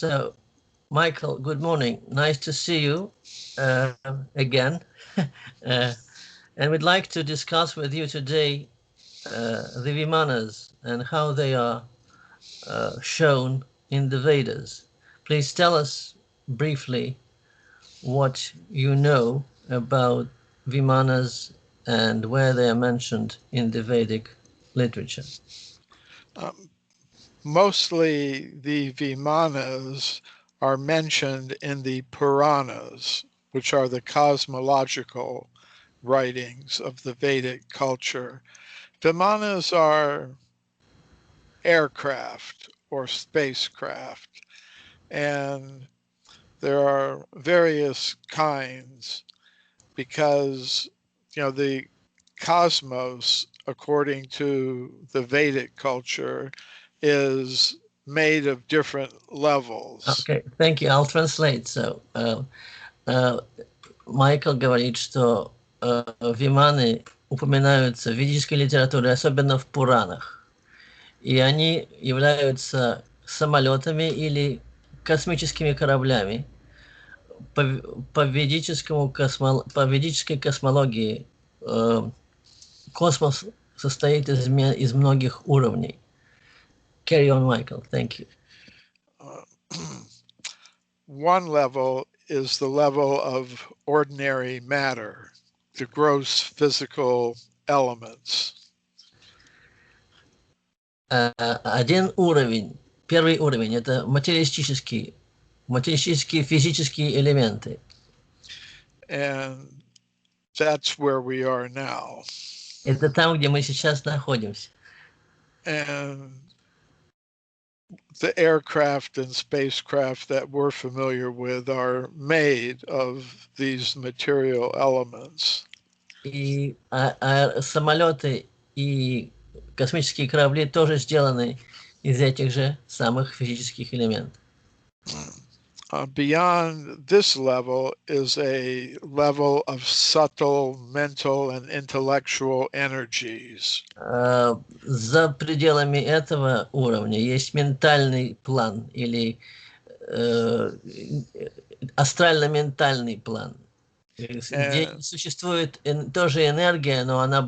So, Michael, good morning. Nice to see you again. And we'd like to discuss with you today the Vimanas and how they are shown in the Vedas. Please tell us briefly what you know about Vimanas and where they are mentioned in the Vedic literature. Mostly the Vimanas are mentioned in the Puranas, which are the cosmological writings of the Vedic culture. Vimanas are aircraft or spacecraft, and there are various kinds because, the cosmos, according to the Vedic culture, is made of different levels. Okay, thank you. I'll translate. So, Майкл говорит, что виманы упоминаются в ведической литературе, особенно в Пуранах. И они являются самолетами или космическими кораблями. По ведической космологии космос состоит из многих уровней. Carry on, Michael. Thank you. One level is the level of ordinary matter, the gross physical elements. Один уровень, первый уровень, это материалистические физические элементы. And that's where we are now. Это там, где мы сейчас находимся. And the aircraft and spacecraft that we're familiar with are made of these material elements. И самолеты и космические корабли тоже сделаны из этих же самых физических элементов. Beyond this level is a level of subtle mental and intellectual energies. За пределами этого уровня есть ментальный план или астрально-ментальный план, где существует тоже энергия, но она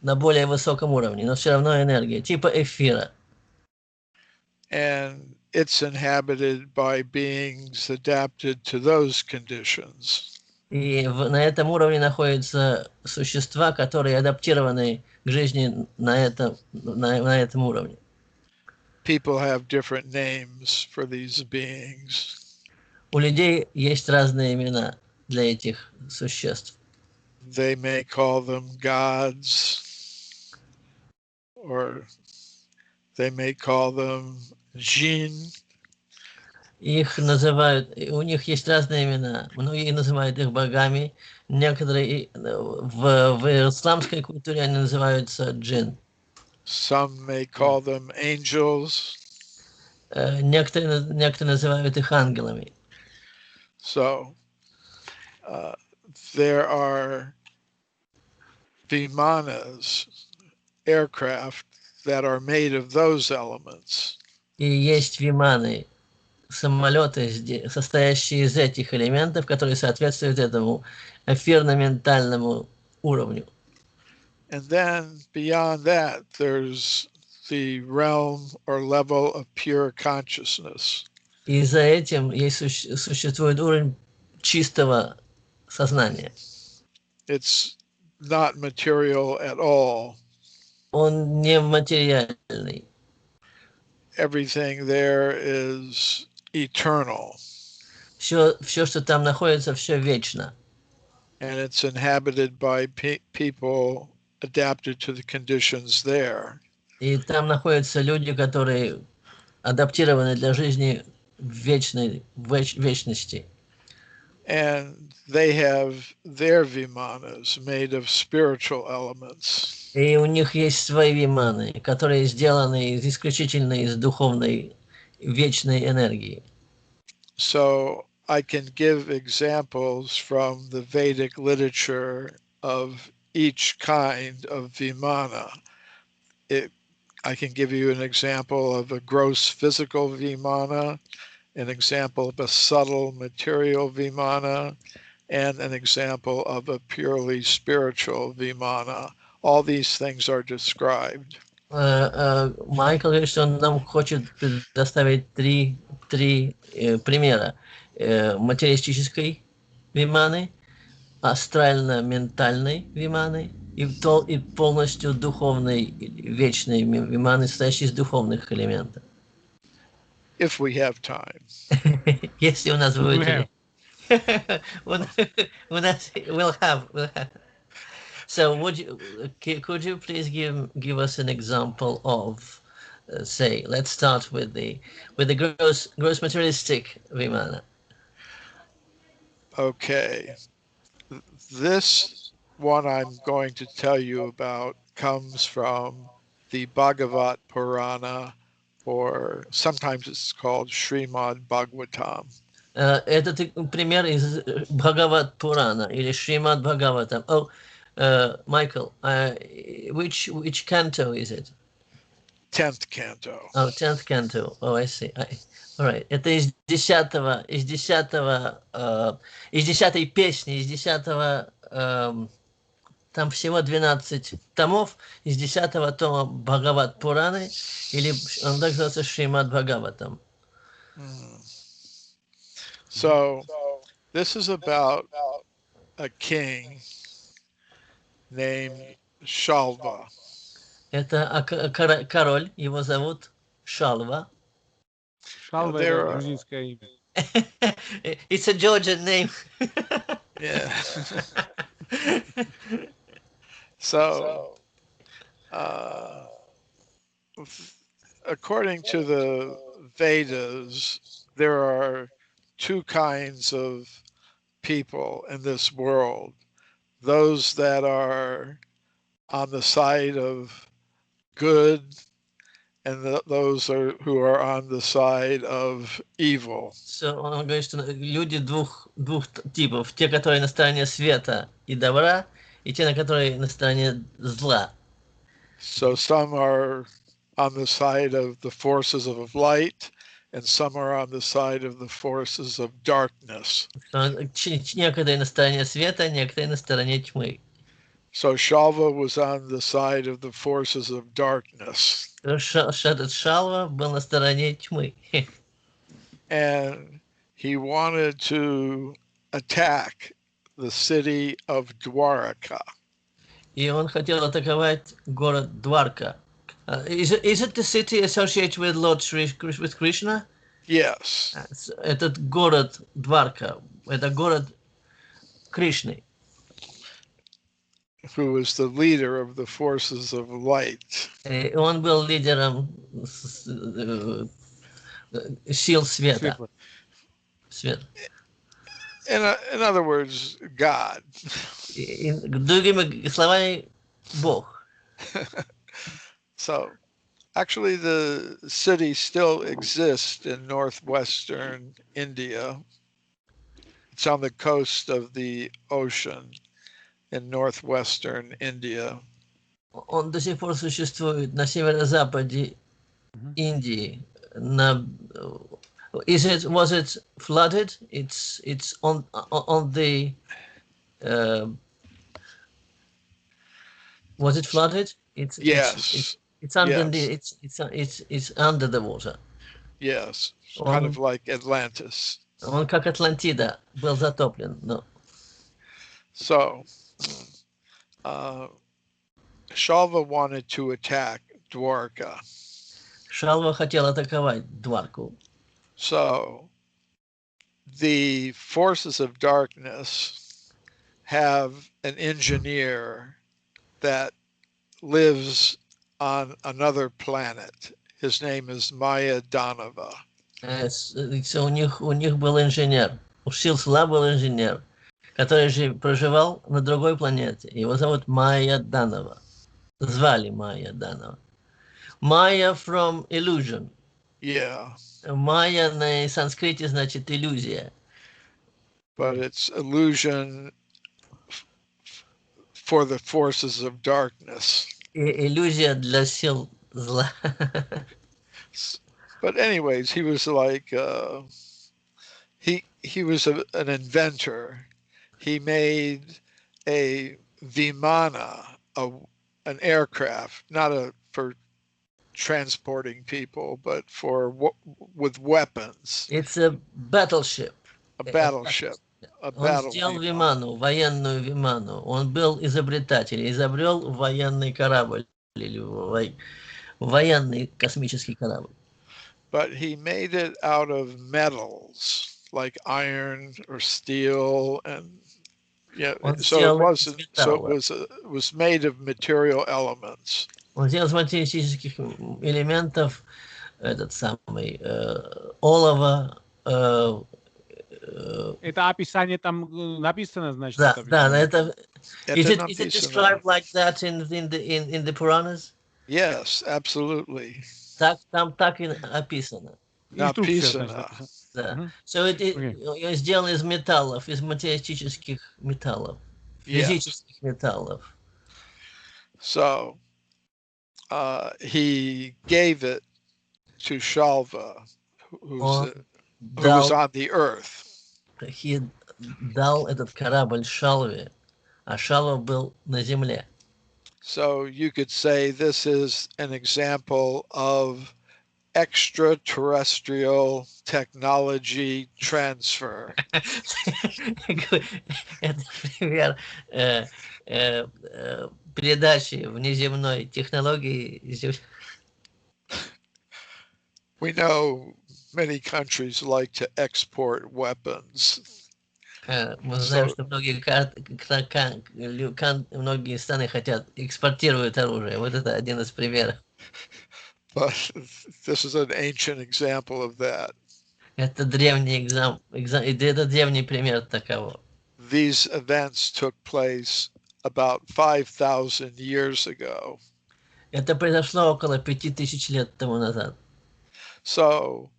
на более высоком уровне, но все равно энергия, типа эфира. And it's inhabited by beings adapted to those conditions. И на этом уровне находятся существа, которые адаптированы к жизни на этом уровне. People have different names for these beings. У людей есть разные имена для этих существ. They may call them gods, or they may call them jinn. Их называют, у них есть разные имена. Многие называют их богами. Некоторые в исламской культуре они называются джин. Some may call them angels. Некоторые называют их ангелами. So there are Vimanas, aircraft that are made of those elements. И есть виманы, самолеты, состоящие из этих элементов, которые соответствуют этому эфирно-ментальному уровню. And then beyond that, there's the realm or level of pure consciousness. И за этим существует уровень чистого сознания. It's not material at all. Он не материальный. Everything there is eternal. Все, что там находится, все вечно. And it's inhabited by people adapted to the conditions there. И там находятся люди, которые адаптированы для жизни в вечности. And they have their vimanas made of spiritual elements. И у них есть свои виманы, которые сделаны исключительно из духовной вечной энергии. So I can give examples from the Vedic literature of each kind of vimana. It I can give you an example of a gross physical vimana, an example of a subtle material vimana, and an example of a purely spiritual vimana. All these things are described. Майкл говорит, что он нам хочет предоставить три примера материалистической виманы, астрально-ментальной виманы и полностью духовной, вечной виманы, состоящей из духовных элементов. If we have time. Если у нас будет время. We'll have. So could you please give us an example of, say, let's start with the gross materialistic vimana. Okay. This one I'm going to tell you about comes from the Bhagavat Purana, or sometimes it's called Srimad Bhagavatam. Этот пример из Бхагават Пурана или Шримад Бхагаватам. Oh, Michael, which canto is it? 10th canto. Oh, 10th canto. Oh, I see. All right. Это из 10-й песни, из 10-го, там всего 12 томов, из 10-го тома Бхагават Пураны, или он так называется Шримад Бхагаватам. So this is about a king named Shalva. Это король, его зовут Шалва. Шалва — это грузинское имя. It's a Georgian name. Yeah. So, according to the Vedas, there are two kinds of people in this world. Those that are on the side of good, and those who are on the side of evil. So, он говорит, что люди двух типов. Те, которые на стороне света и добра, и те, которые на стороне зла. So some are on the side of the forces of light, and some are on the side of the forces of darkness. Некоторые на стороне света, некоторые на стороне тьмы. So Shalva was on the side of the forces of darkness. Этот Шалва был на стороне тьмы. And he wanted to attack the city of Dwarka. И он хотел атаковать город Дварка. Is it the city associated with with Krishna? Yes. Этот город Дварка, это город Кришны. Who was the leader of the forces of light. Он был лидером сил света. Свет. In other words, God. Другими словами, Бог. So, actually, the city still exists in northwestern India. It's on the coast of the ocean in northwestern India. Он до сих пор существует на северо-западе Индии. Was it flooded? It's on the. Was it flooded? Yes. It's under yes. It's under the water. Yes, kind of like Atlantis. Он как Атлантида был затоплен, no. So, Shalva wanted to attack Dwarka. Шалва хотел атаковать Дварку. So, the forces of darkness have an engineer that lives on another planet. His name is Maya Danava. У них был инженер, у сил зла был инженер, который проживал на другой планете. Его зовут Майя Данова. Звали Майя Данова. Майя from illusion. Yeah. Майя на санскрите значит иллюзия. But it's illusion for the forces of darkness. Иллюзия для сил зла. But anyways, he was like he was an inventor. He made a Vimana, an aircraft, not for transporting people, but with weapons. It's a battleship. A battleship. A Он battle сделал Vimana. Виману, военную Виману. Он был изобретатель, изобрел военный корабль или военный космический корабль. But he made it out of metals like iron or steel, and so it was made of material elements. Он сделал из материалистических элементов этот самый олово. Это описание там написано, значит. Да, да, это. Is it написано. described like that in the Puranas? Yes, absolutely. Там так и описано. Написано. Да. So it сделано из металлов, из материалистических металлов, физических металлов. So he gave it to Shalva, who was on the earth. He дал этот корабль Шалве, а Шалва был на земле. So you could say this is an example of extraterrestrial technology transfer. Это пример передачи внеземной технологии. We know many countries like to export weapons. Мы знаем, что многие страны хотят экспортировать оружие. Вот это один из примеров. But this is an ancient example of that. Это древний это древний пример такового. These events took place about 5,000 years ago. Это произошло около 5000 лет тому назад. So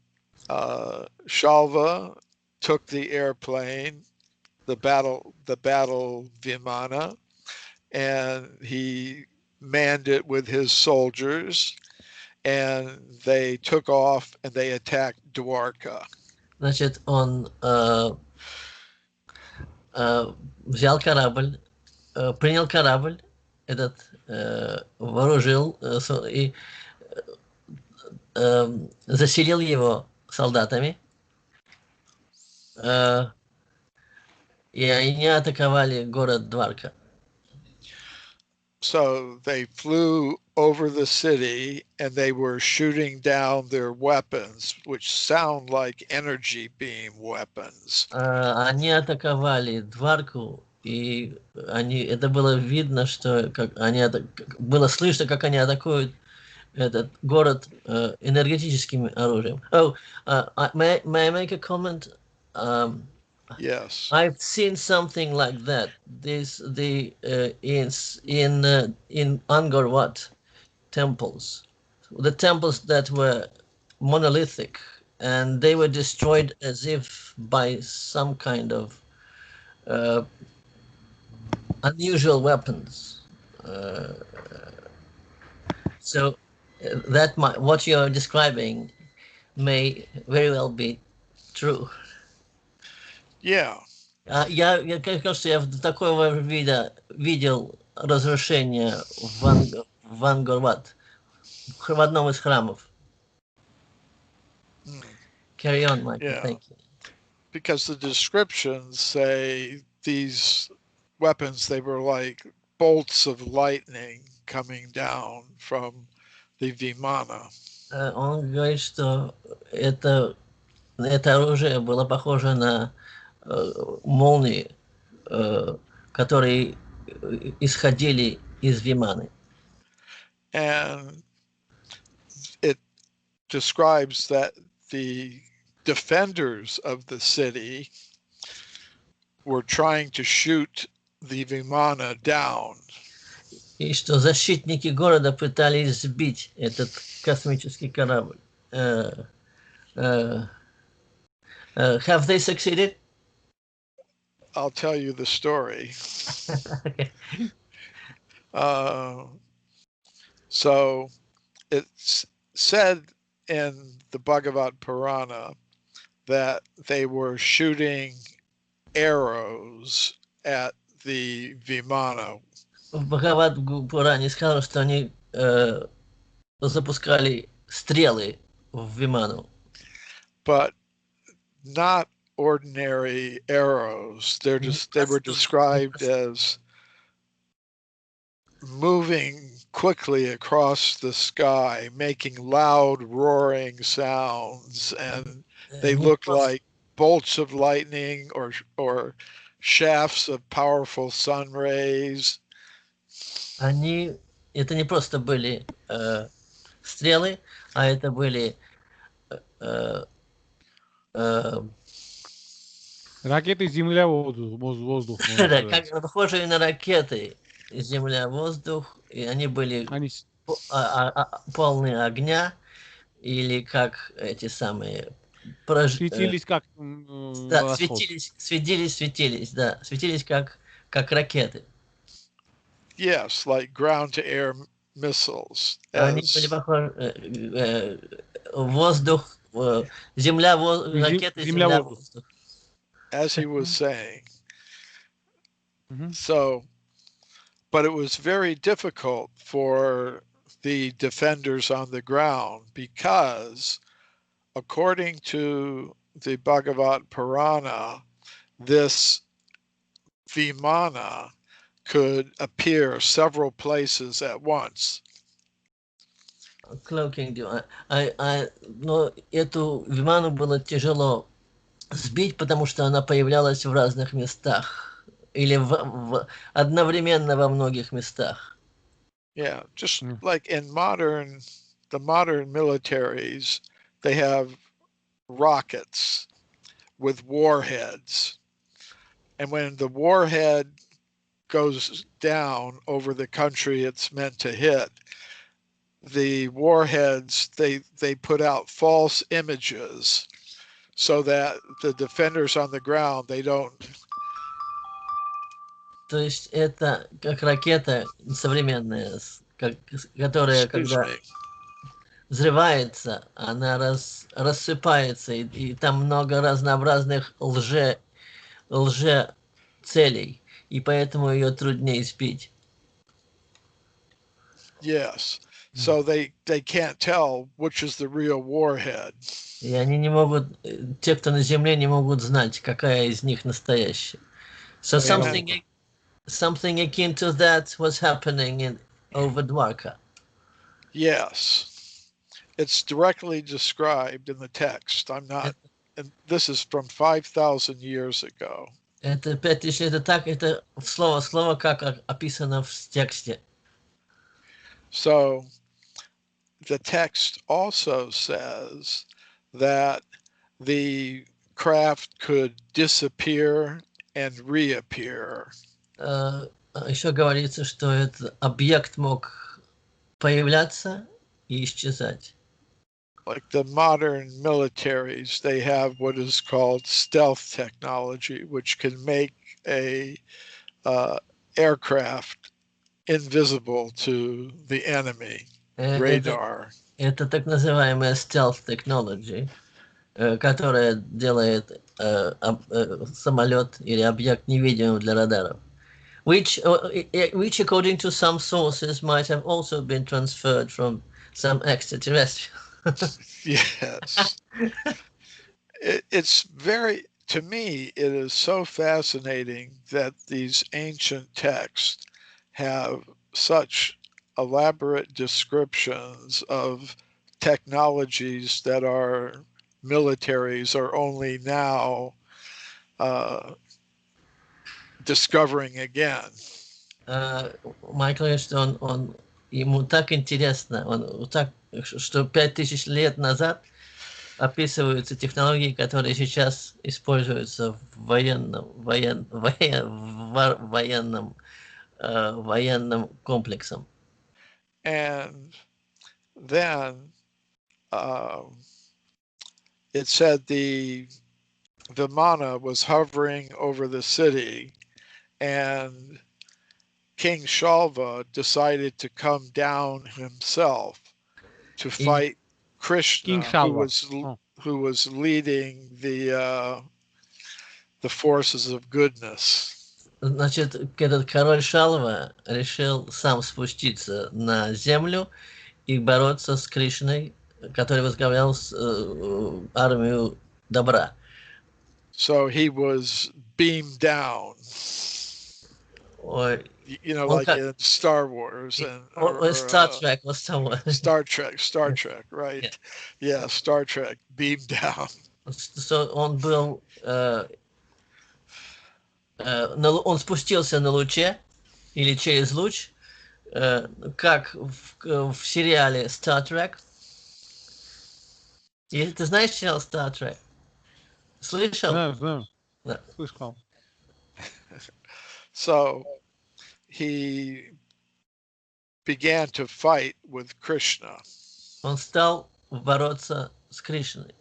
Shalva took the airplane, the battle Vimana, and he manned it with his soldiers, and they took off and they attacked Dwarka. Значит, он взял корабль, принял корабль, этот вооружил и заселил его солдатами, и они атаковали город Дварка. So they flew over the city and they were shooting down their weapons, which sound like energy beam weapons. Они атаковали Дварку, и это было видно, что было слышно, как они атакуют этот город энергетическим оружием. May I make a comment? Yes. I've seen something like that. In Angkor Wat temples, the temples that were monolithic, and they were destroyed as if by some kind of unusual weapons. So what you're describing may very well be true. Yeah. Я кажется, я такого вида видел разрушение в Angkor Wat, в одном из храмов. Carry on, Michael. Yeah. Thank you. Because the descriptions say these weapons, they were like bolts of lightning coming down from the Vimana. Он говорит, что это оружие было похоже на молнии, которые исходили из Виманы. And it describes that the defenders of the city were trying to shoot the Vimana down. И что защитники города пытались сбить этот космический корабль. Have they succeeded? I'll tell you the story. Okay. So it's said in the Bhagavad Purana that they were shooting arrows at the Vimana. В Бхагавад Пуране сказано, что они запускали стрелы в Виману. But not ordinary arrows. They were described as moving quickly across the sky, making loud roaring sounds, and they looked like bolts of lightning or shafts of powerful sun rays. Это не просто были стрелы, а это были Ракеты земля-воздух. как похожие на ракеты, земля-воздух, и они были полные огня, или как эти самые... Светились как да, светились как ракеты. Yes, like ground-to-air missiles. Они были похожи... воздух, земля, ракеты, земля-воздух. As he was saying. So, but it was very difficult for the defenders on the ground because, according to the Bhagavad Purana, this Vimana could appear several places at once. Cloaking, но эту Виману было тяжело сбить, потому что она появлялась в разных местах или одновременно во многих местах. Yeah, just like in the modern militaries, they have rockets with warheads. And when the warhead goes down over the country it's meant to hit, the warheads, they put out false images so that the defenders on the ground, they don't... То есть это как ракета современная, которая, когда взрывается, она рассыпается, и там много разнообразных лже-целей, и поэтому ее труднее сбить. Yes. So they can't tell which is the real warhead. И они не могут, те, кто на земле, не могут знать, какая из них настоящая. So something akin to that was happening over Dwarka. Yes. It's directly described in the text. And this is from 5,000 years ago. Это 5000 лет, это слово в слово, как описано в тексте. So the text also says that the craft could disappear and reappear. Еще говорится, что этот объект мог появляться и исчезать. Like the modern militaries, they have what is called stealth technology, which can make a aircraft invisible to the enemy. Radar. Это так называемая stealth technology, которая делает самолет или объект невидимым для радаров. Which according to some sources might have also been transferred from some extraterrestrial. Yes. It's very, to me, it is so fascinating that these ancient texts have such elaborate descriptions of technologies that our militaries are only now discovering again. Майкл говорит, что ему так интересно, что 5000 лет назад описываются технологии, которые сейчас используются в военном комплексом. And then it said the Vimana was hovering over the city, and King Shalva decided to come down himself to fight Krishna, Shalva. who was leading the forces of goodness. Значит, этот король Шалва решил сам спуститься на землю и бороться с Кришной, который возглавлял армию добра. So he was beamed down. Or, Like in Star Wars or Star Trek, or someone. Star Trek, right? Yeah, Star Trek, beamed down. So он был, он спустился на луче или через луч, как в сериале Star Trek. Ты знаешь сериал Star Trek? Слышал? Знаю. Да. Слышал. So he began to fight with Krishna. Он стал бороться с Кришной.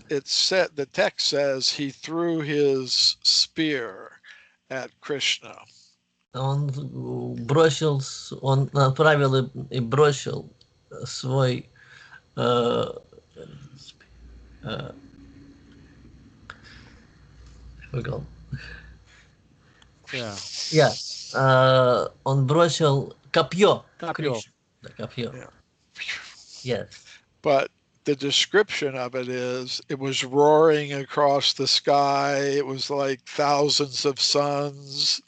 The text says he threw his spear at Krishna. Он направил и бросил свой он бросил копье. Копье. Yeah. Yes. But the description of it is, it was roaring across the sky. It was like thousands of suns.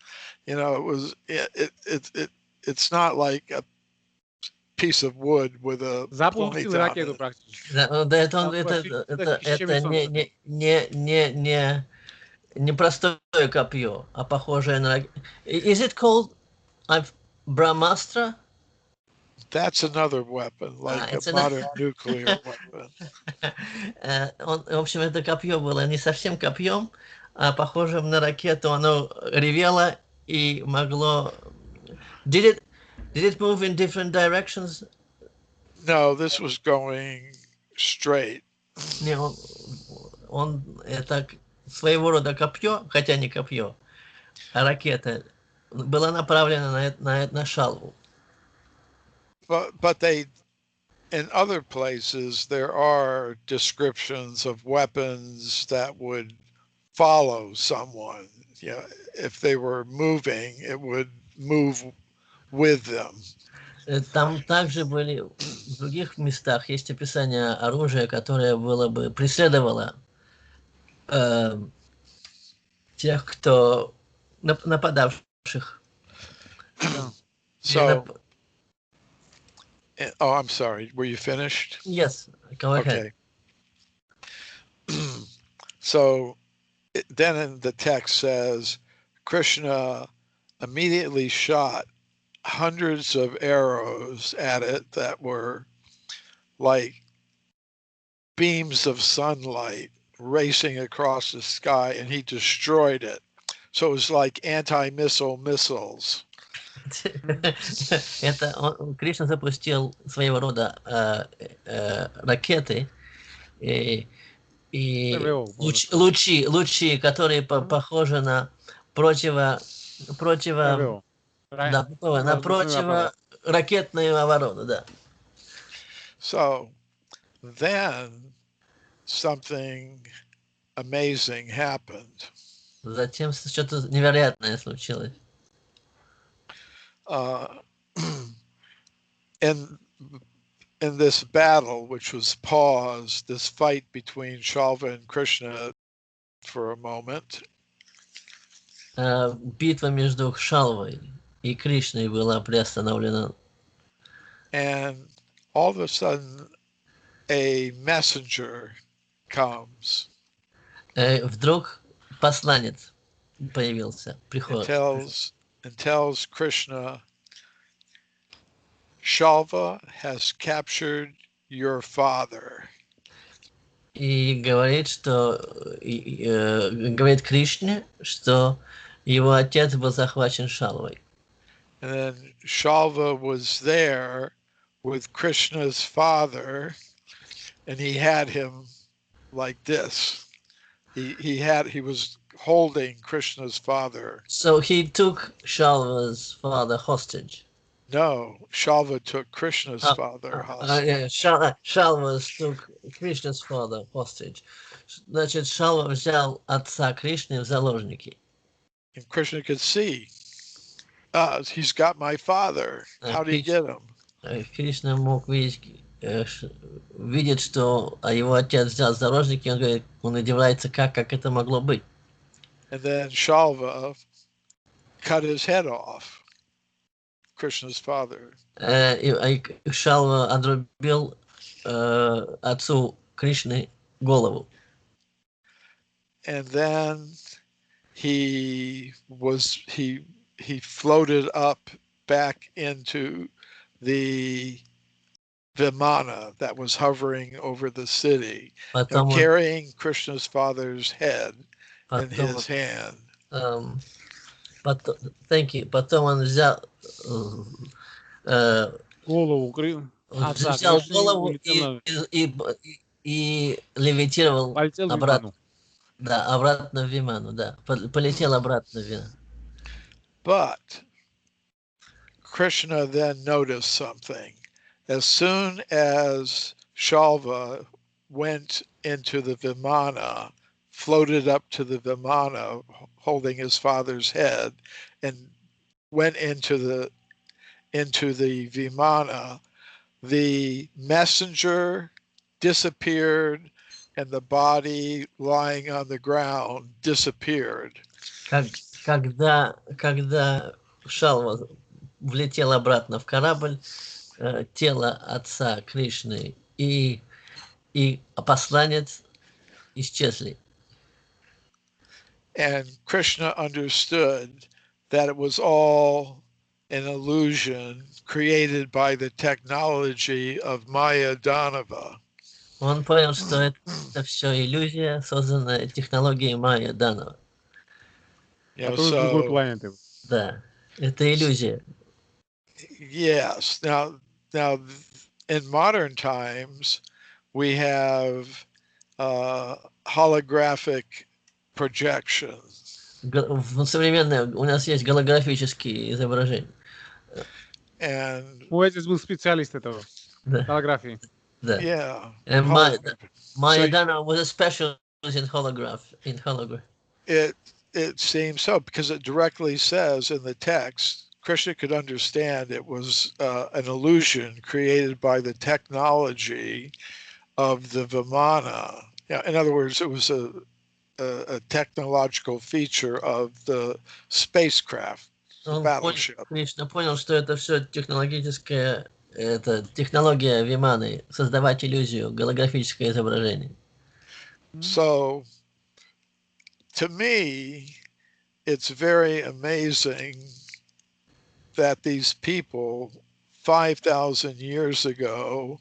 It was. It's not like a piece of wood with a point on Это не простое копье, а похожее на... Is it called Brahmastra? That's another weapon, like a modern nuclear weapon. В общем, это копье было не совсем копьем, а похожим на ракету. Оно ревело и могло... Did it move in different directions? No, this was going straight. Не, он это своего рода копье, хотя не копье, а ракета, была направлена на Шалву. But they, in other places, there are descriptions of weapons that would follow someone. If they were moving, it would move with them. Там также были в других местах есть описание оружия, которое было бы преследовало тех, кто нападавших. So, I'm sorry. Were you finished? Yes, go ahead. Okay. So, then the text says, Krishna immediately shot hundreds of arrows at it that were like beams of sunlight racing across the sky, and he destroyed it. So it was like anti-missile missiles. Это Кришна запустил своего рода ракеты и лучи, которые похожи на противоракетную оборону, да. So then something amazing happened. Затем что-то невероятное случилось. In this battle, which was paused, this fight between Shalva and Krishna for a moment. Битва между Шалвой и Кришной была приостановлена. And all of a sudden, a messenger comes. Вдруг посланец появился, приходит. And tells Krishna, Shalva has captured your father. И говорит Кришне, что его отец был захвачен Шалвой. And then Shalva was there with Krishna's father, and he had him like this. He was holding Krishna's father. So he took Shalva's father hostage. No, Shalva took Krishna's father hostage. Shalva took Krishna's father hostage. Значит, Шалва взял отца Кришны в заложники. And Krishna could see, he's got my father. How did he get him? Кришна мог видеть, что его отец взял в заложники, он говорит, он удивляется, как это могло быть. And then Shalva cut his head off, Krishna's father. Шалва отрубил отцу Кришны голову. And then he floated up back into the Vimana that was hovering over the city, carrying Krishna's father's head in his hand. Thank you. Потом он взял голову и левитировал обратно. Да, обратно в Виману, да. Полетел обратно в Виману. But Krishna then noticed something. As soon as Shalva went into the Vimana, floated up to the Vimana, holding his father's head, and went into the Vimana, the messenger disappeared and the body lying on the ground disappeared. Когда Шалва влетел обратно в корабль, тело отца Кришны и посланец исчезли. And Krishna understood that it was all an illusion created by the technology of Maya Danava. Он понял, что это все иллюзия, созданная технологией Майя Данова. Да, это иллюзия. Yes. Now, in modern times, we have holographic projection. В современное у нас есть голографические изображения. And отец был специалист этого голографии. Да. Yeah. And Maya Danova was a specialist in holography. It seems so, because it directly says in the text, Krishna could understand it was an illusion created by the technology of the Vimana. Yeah, in other words, it was a technological feature of the spacecraft, the battleship. Кришна понял, что это все технологическая, это технология Виманы, создавать иллюзию, голографическое изображение. So, to me, it's very amazing that these people 5,000 years ago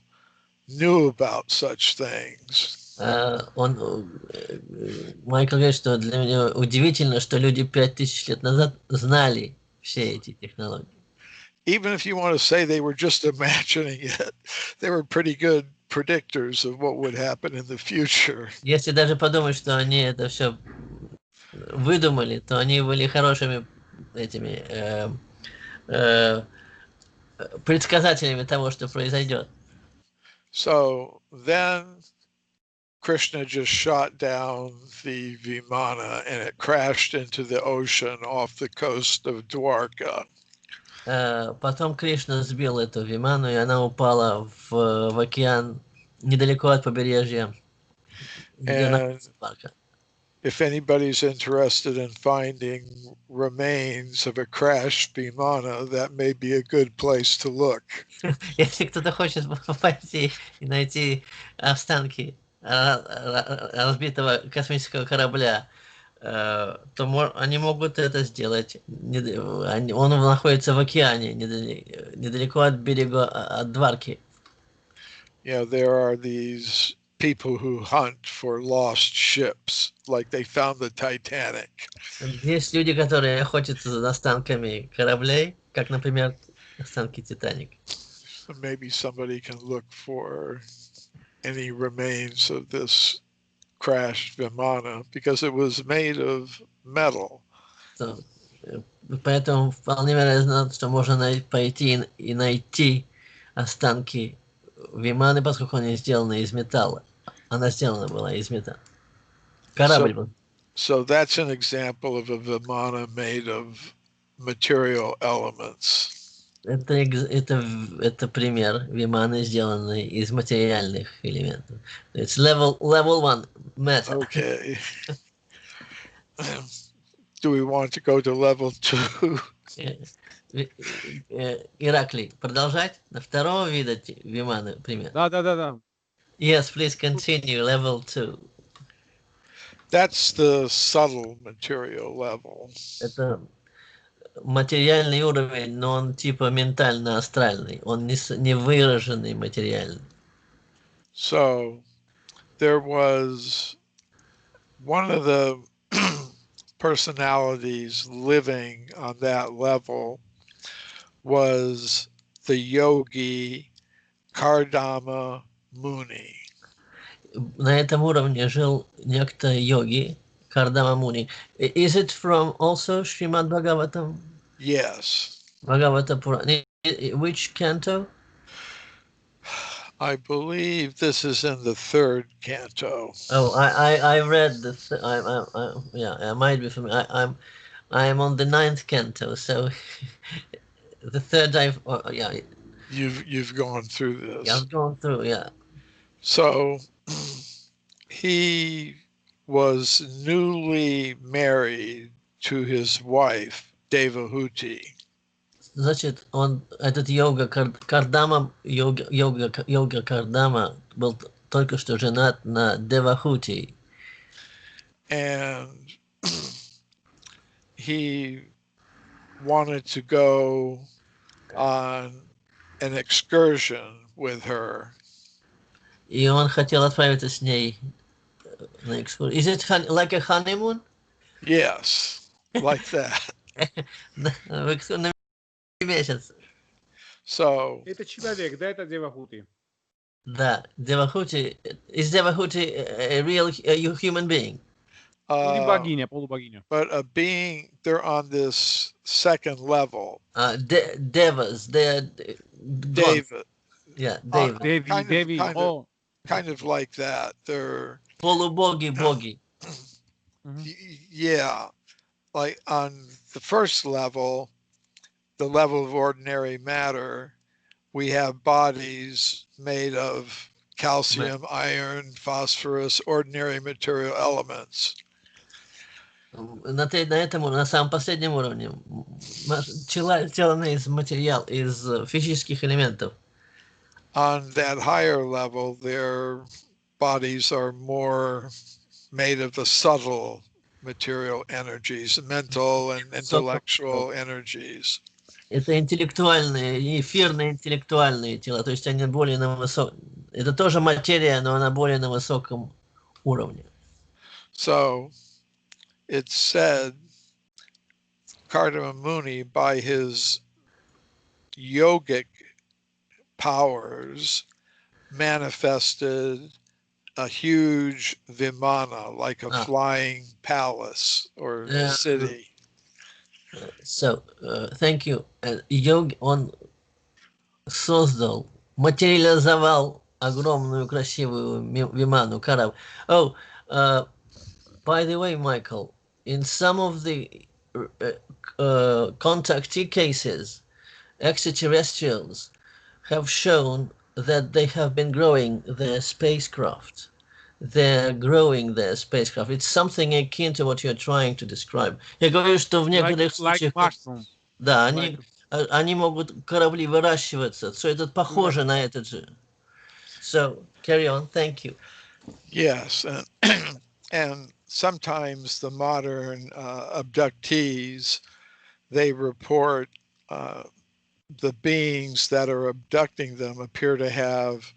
knew about such things. Майкл говорит, что для меня удивительно, что люди 5000 лет назад знали все эти технологии. Even if you want to say they were just imagining it, they were pretty good predictors of what would happen in the future. Если даже подумать, что они это все выдумали, то они были хорошими этими предсказателями того, что произойдет. So then Krishna just shot down the Vimana and it crashed into the ocean off the coast of Dwarka. Потом Кришна сбил эту Виману, и она упала в океан недалеко от побережья. If anybody's interested in finding remains of a crashed Vimana, that may be a good place to look. Если кто-то хочет пойти и найти останки разбитого космического корабля, то они могут это сделать. Он находится в океане, недалеко от берега, от Дварки. Yeah, there are these people who hunt for lost ships, like they found the Titanic. Есть люди, которые охотятся за останками кораблей, как, например, останки Титаник. So maybe somebody can look for any remains of this crashed Vimana, because it was made of metal. So, Поэтому вполне вероятно, что можно пойти и найти останки Виманы, поскольку они сделаны из металла. Она сделана была из металла. Корабль был. So that's an example of a Vimana made of material elements. Это пример Виманы, сделанной из материальных элементов. It's level one, matter. Okay. Do we want to go to level 2? Ираклий, продолжать? На второго вида Виманы пример? Да. Yes, please continue, level 2. That's the subtle material level. Это материальный уровень, но он типа ментально-астральный. Он не выраженный материальный. So there was one of the personalities living on that level was the yogi Kardama Muni. На этом уровне жил некто йоги Кардама Муни. Is it from also Srimad Bhagavatam? Yes. Bhagavata Purana. Which canto? I believe this is in the 3rd canto. Oh, I read the. Yeah, I might be familiar. I'm on the 9th canto, so the 3rd yeah. You've gone through this. Yeah, I've gone through. Yeah. So he was newly married to his wife Devahuti. Значит, этот йога Кардама был только что женат на Девахути. And he wanted to go on an excursion with her. И он хотел отправиться с ней на экскурсию. Is it like a honeymoon? Yes, like that. На месяц. So Это человек, да, это Девахути. Да, Девахути. Is Devahути a real human being? Или богиня, полубогиня. But a being, they're on this 2nd level. Devas, they're David. Yeah, David. Деви, Kind of like that. They're Полубоги. Yeah, like on the 1st level, the level of ordinary matter, we have bodies made of calcium, iron, phosphorus, ordinary material elements. На самом последнем уровне тело из материала, из физических элементов. On that higher level, their bodies are more made of the subtle material energies, mental and intellectual energies. Это интеллектуальные, эфирные интеллектуальные тела, то есть они более на высоком. Это тоже материя, но она более на высоком уровне. So it's said Kardama Muni, by his yogic powers, manifested a huge Vimana, like a flying palace or city. So, thank you. Йог, он создал, материализовал огромную красивую Виману, корабль. Oh, by the way, Michael, in some of the contactee cases, extraterrestrials have shown that they have been growing their spacecraft. They're growing their spacecraft. It's something akin to what you're trying to describe. Я говорю, что в некоторых случаях... Да, они могут корабли выращиваться. So это похоже на этот же. So, carry on. Thank you. Yes, and sometimes the modern abductees, they report the beings that are abducting them appear to have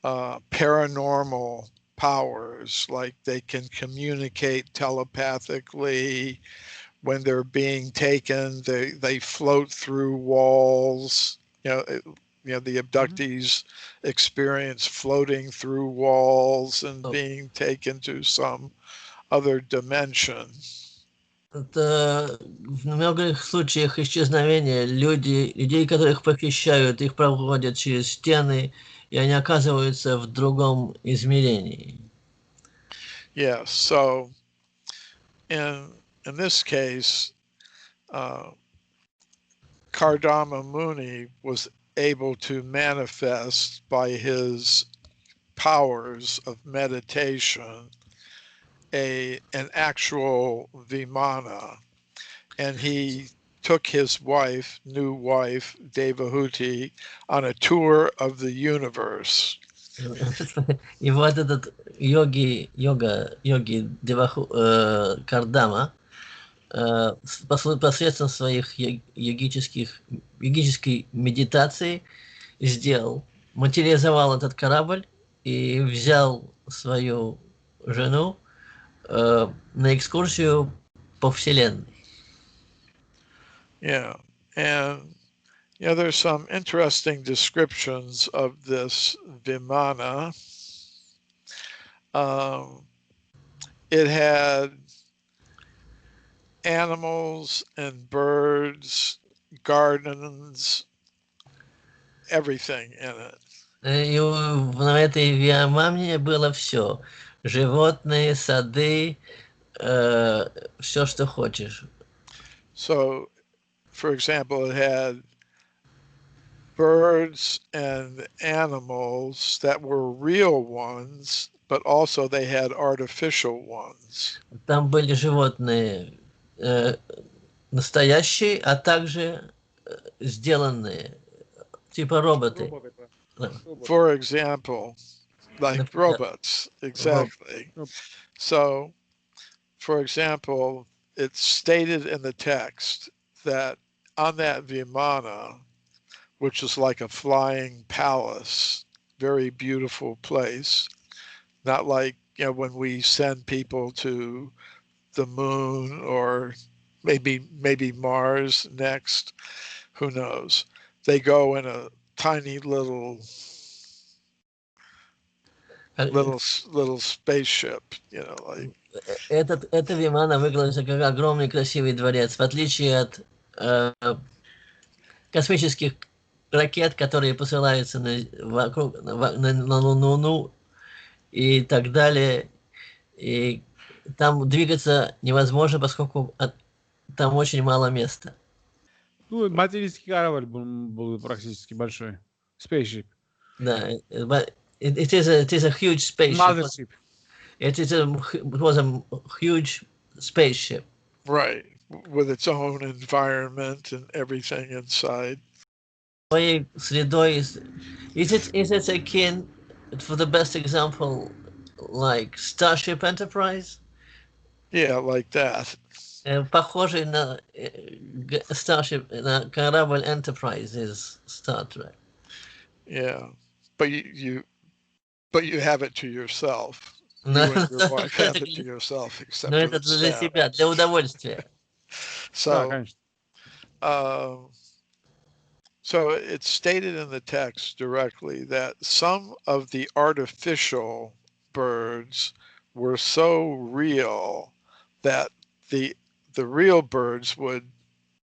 paranormal powers, like they can communicate telepathically. When they're being taken, they float through walls. The abductees experience floating through walls and being taken to some other dimension. Это в многих случаях исчезновения людей, которых похищают, их проводят через стены, и они оказываются в другом измерении. Yes. So in this case, Kardama Muni was able to manifest by his powers of meditation an actual Vimana, and he took his new wife, Devahuti, on a tour of the universe. И вот этот йоги Кардама посредством своих йогической медитации материализовал этот корабль и взял свою жену на экскурсию по Вселенной. Yeah, and there's some interesting descriptions of this Vimana. It had animals and birds, gardens, everything in it. И на этой Вимане было все. Животные, сады, все, что хочешь. So, for example, it had birds and animals that were real ones, but also they had artificial ones. Там были животные настоящие, а также сделанные, типа роботы. For example, like robots, exactly. So, for example, it's stated in the text that on that Vimana, which is like a flying palace, very beautiful place, not like, when we send people to the moon or maybe Mars next, who knows? They go in a tiny little spaceship, like. Эта Вимана выглядит как огромный красивый дворец, в отличие от космических ракет, которые посылаются на Луну и так далее. И там двигаться невозможно, поскольку там очень мало места. Ну, материнский корабль был практически большой. Spaceship. Да, it is a huge spaceship. Mothership. It was a huge spaceship. Right, with its own environment and everything inside. Своей средой is it akin, for the best example, like Starship Enterprise? Yeah, like that. Похожий на Starship, на корабль Enterprise is Star Trek. Yeah, but you have it to yourself. You and your wife have it to yourself, except for the для себя, для удовольствия. So, so it's stated in the text directly that some of the artificial birds were so real that the real birds would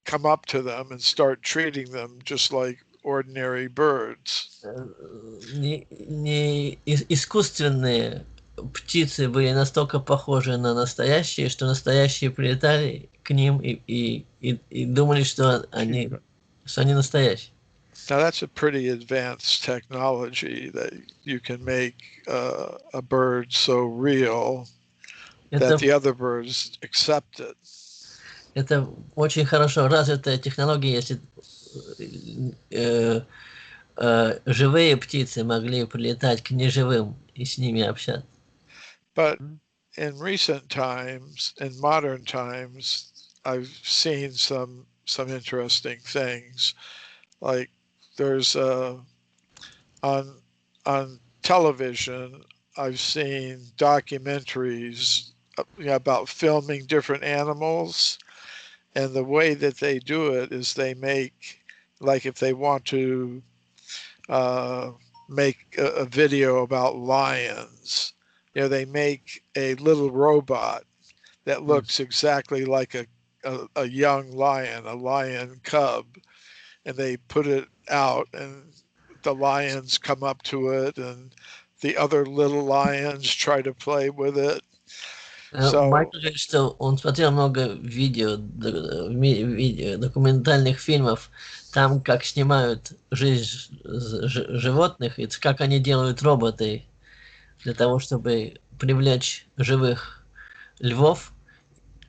come up to them and start treating them just like ordinary birds. Искусственные птицы были настолько похожи на настоящие, что настоящие прилетали к ним и думали, что они настоящие. Now that's a pretty advanced technology that you can make a bird so real that the other birds accept it. Это очень хорошо развитая технология, если живые птицы могли прилетать к неживым и с ними общаться. But in recent times, in modern times, I've seen some interesting things. Like there's on television, I've seen documentaries about filming different animals, and the way that they do it is they make, like if they want to make a video about lions, they make a little robot that looks exactly like a young lion, a lion cub, and they put it out, and the lions come up to it, and the other little lions try to play with it. Майкл говорит, что он смотрел много видео, документальных фильмов, там как снимают жизнь животных, и как они делают роботы для того, чтобы привлечь живых львов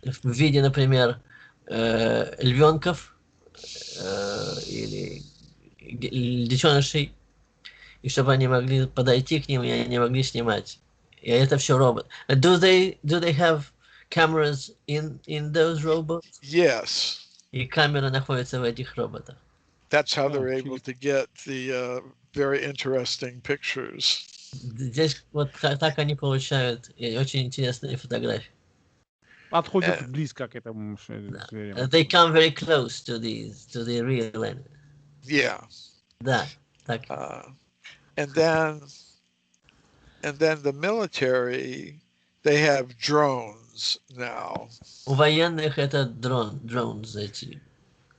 в виде, например, львенков или детенышей, и чтобы они могли подойти к ним, и они могли снимать. И это все робот. Do they have cameras in those robots? Yes. И камера находится в этих роботах. That's how they're able to get the very interesting pictures. Здесь вот так они получают очень интересные фотографии. Подходят близко к этому зверю. They come very close to the real animal. Yeah. Да, так. And then the military, they have drones now. У военных это drones эти.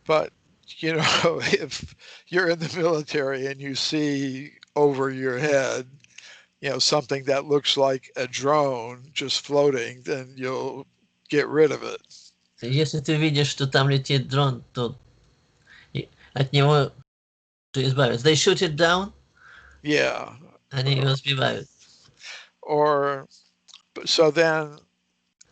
But, you know, if you're in the military and you see over your head, you know, something that looks like a drone just floating, then you'll get rid of it. Если ты видишь, что там летит дрон, то от него избавиться. They shoot it down? Yeah. Они его сбивают. Or, so then,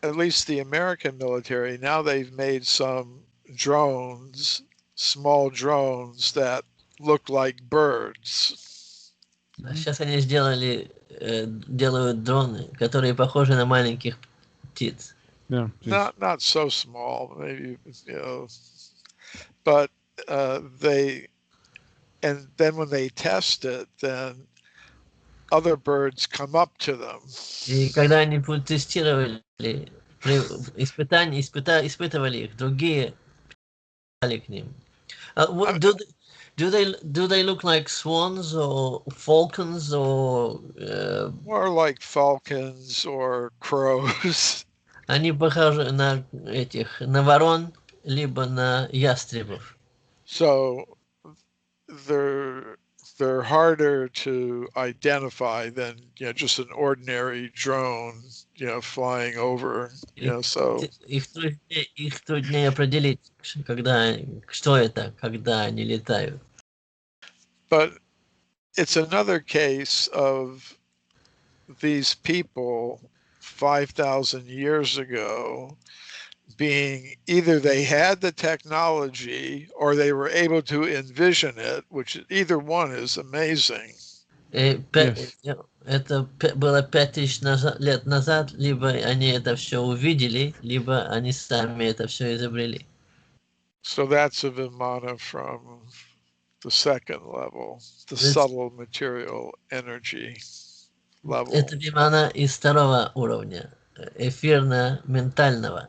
at least the American military, now they've made some drones, small drones that look like birds. Сейчас они делают дроны, которые похожи на маленьких птиц. Yeah, not so small, maybe, you know, but and then when they test it, then other birds come up to them. И когда они тестировали, испытывали их, другие пали к ним. Do they look like swans or falcons or? More like falcons or crows. Они похожи на ворон, либо на ястребов. So they're harder to identify than, you know, just an ordinary drone, you know, flying over, you know, so. Их труднее определить, что это, когда они летают. But it's another case of these people 5,000 years ago being either they had the technology or they were able to envision it, which either one is amazing. Это было 5000 лет назад, либо они это все увидели, либо они сами это все изобрели. So that's a Vimana from the second level, the subtle material energy level. Это Вимана из второго уровня, эфирно-ментального.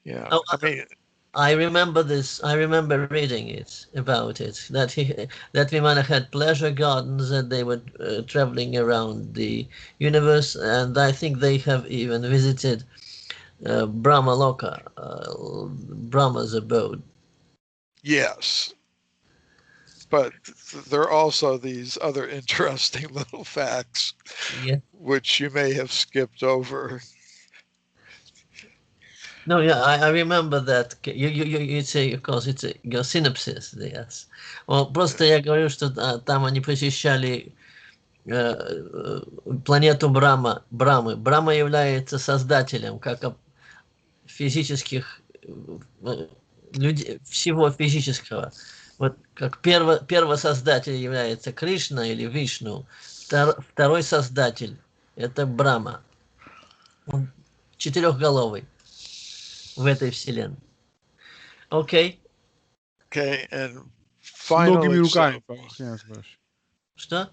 Yeah, Oh, I mean, I remember this. I remember reading it about it. That Vimana had pleasure gardens, and they were traveling around the universe, and I think they have even visited Brahma Loka, Brahma's abode. yes, but there are also these other interesting little facts, which you may have skipped over. No, yeah, I remember that. You say, of course, it's your synopsis, yes. Well, просто я говорю, что там они посещали планету Брамы. Брама является создателем как физических людей, всего физического. Вот как первосоздатель является Кришна или Вишну, второй создатель это Брама. Он четырехголовый в этой вселенной. Окей. Okay, and finally, многими руками. Что?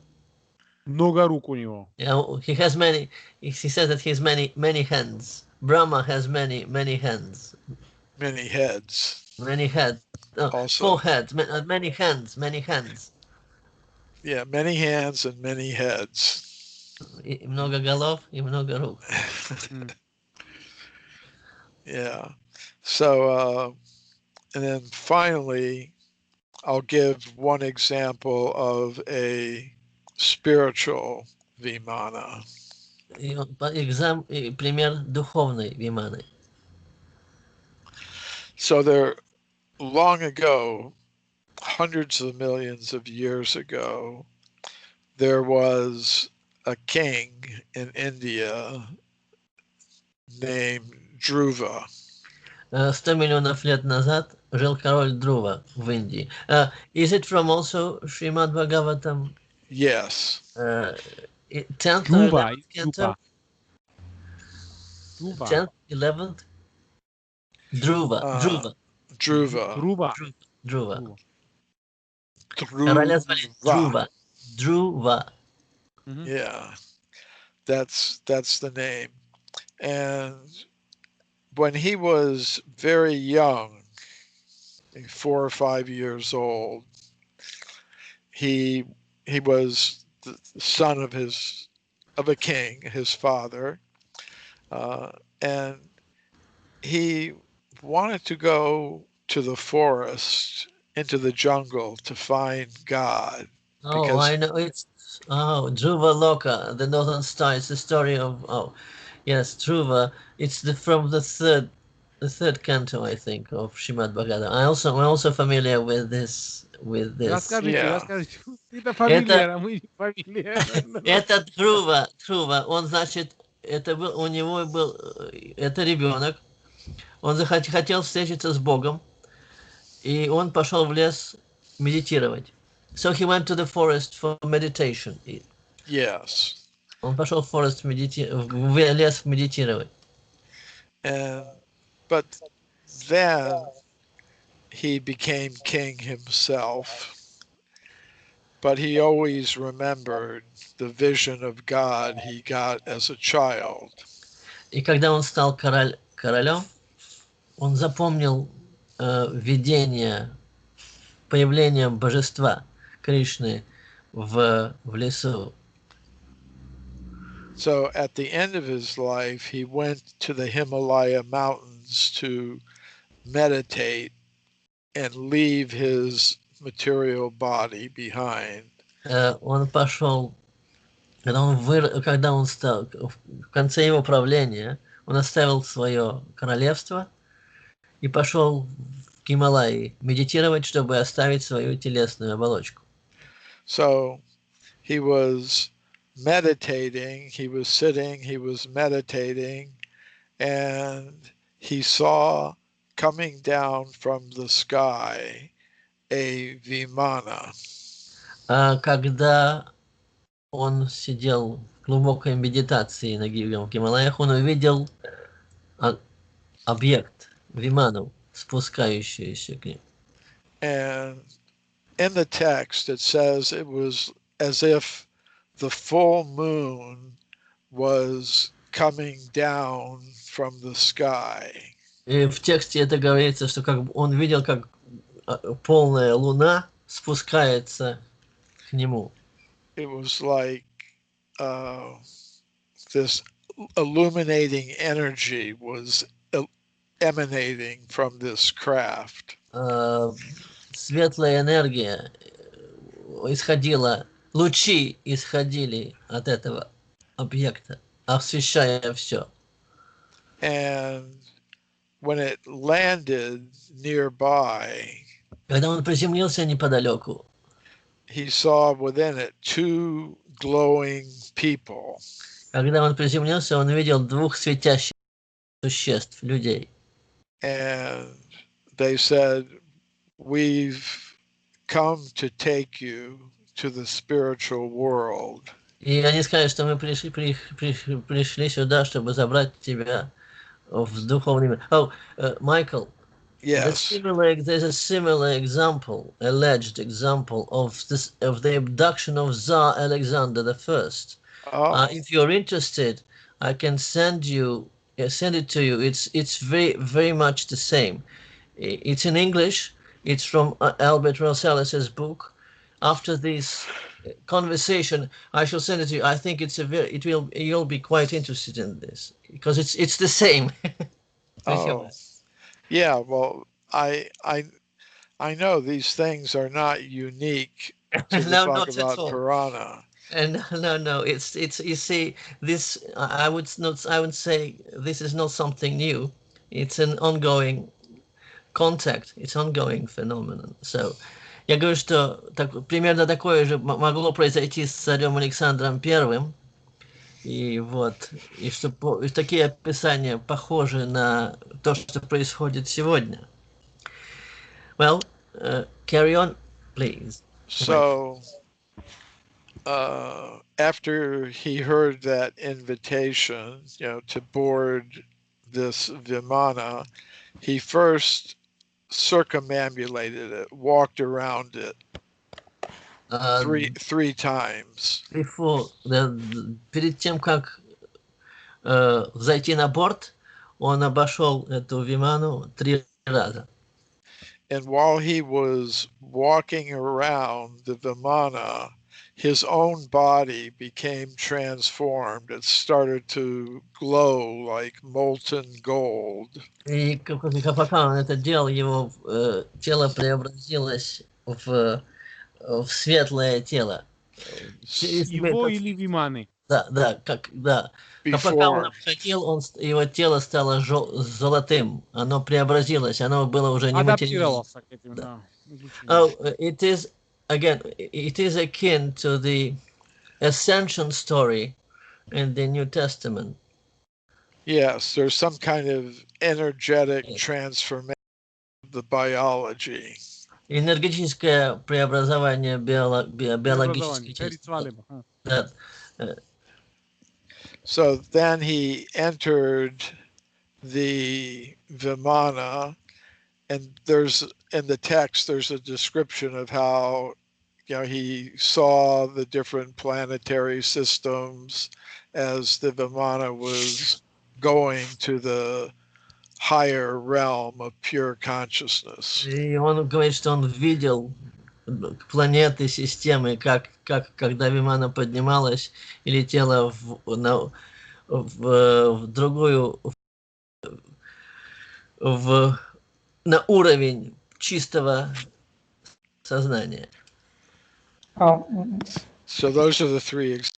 Много рук у него. He has many. He says that he has many hands. Brahma has many hands. Many heads. Many heads. Also, 4 heads. Many hands. Yeah, many hands and many heads. И много голов и много рук. Yeah. So, and then finally, I'll give one example of a spiritual Vimana. Пример духовной виманы. So there, long ago, hundreds of millions of years ago, there was a king in India named Dhruva. 100 миллионов лет назад жил король Друва в Индии. Is it from also Srimad Bhagavatam? Yes. 10th or Druva, 11th canto? Druva. 10th, 11th? Dhruva. Dhruva. Dhruva. Druva. Dhruva. Короля звали Dhruva. Dhruva. Yeah. That's the name. And when he was very young, 4 or 5 years old, he was the son of a king, his father, and he wanted to go to the forest, into the jungle, to find God. Oh, I know. It's Dhruva Loka, the Northern Star. It's the story of yes, Dhruva. It's from the third canto, I think, of Srimad Bhagavatam. I'm also familiar with this. Расскажите. Ты-то фамилия, а мы не фамилия. Это Dhruva. Он, значит, у него был, это ребенок. Он хотел встретиться с Богом, и он пошел в лес медитировать. So he went to the forest for meditation. Yes. Он пошел в лес медитировать. But then he became king himself. But he always remembered the vision of God he got as a child. И когда он стал королем, он запомнил видение появления божества Кришны в лесу. So at the end of his life, he went to the Himalaya mountains to meditate and leave his material body behind. Он пошел, когда он стал, в конце его правления, он оставил свое королевство и пошел в Гималаи медитировать, чтобы оставить свою телесную оболочку. So he was meditating, he was sitting, he was meditating, and he saw coming down from the sky a Vimana. Когда он сидел в глубокой медитации в Гималаях, он увидел объект, Виману, спускающуюся к ним. And in the text it says it was as if the full moon was coming down from the sky. И в тексте это говорится, что он видел, как полная луна спускается к нему. It was like this illuminating energy was emanating from this craft. Светлая энергия исходила, лучи исходили от этого объекта, освещая все. And when it landed nearby, когда он приземлился неподалеку, he saw within it 2 glowing people. Когда он приземлился, он увидел 2 светящих существ, людей. And they said, "We've come to take you to the spiritual world." И они сказали, что мы пришли сюда, чтобы забрать тебя в духовный мир. Michael. Yes. There's a similar example, alleged example of the abduction of Tsar Alexander I. If you're interested, I can send it to you. It's very, very much the same. It's in English. It's from Albert Rosales' book. After this conversation, I shall send it to you. I think you'll be quite interested in this because it's the same. Oh, yeah. Well, I know these things are not unique to the No, not at Bhagavad all. Purana. And no, it's you see this. I would say this is not something new. It's an ongoing contact. It's ongoing phenomenon. So, я говорю, что примерно такое же могло произойти с царем Александром Первым. И вот, и что и такие описания похожи на то, что происходит сегодня. Well, carry on, please. So, after he heard that invitation, to board this Vimana, he first circumambulated it, walked around it three times. Before, перед тем, как зайти на борт, он обошел эту Виману 3 раза. And while he was walking around the Vimana, his own body became transformed. It started to glow like molten gold. И пока он это делал, его тело преобразилось в светлое тело. Его или Виманы? Да. Но пока он обходил, его тело стало золотым. Оно преобразилось. Оно было уже не материальным. Oh, it is akin to the ascension story in the New Testament. Yes, there's some kind of energetic transformation of the biology. Энергетическое преобразование биологической. So then he entered the Vimana, and in the text there's a description of how he saw the different planetary systems as the Vimana was going to the higher realm of pure consciousness. И он говорит, что он видел планеты, системы, когда Вимана поднималась и летела в другую, на уровень чистого сознания. So those are the three examples.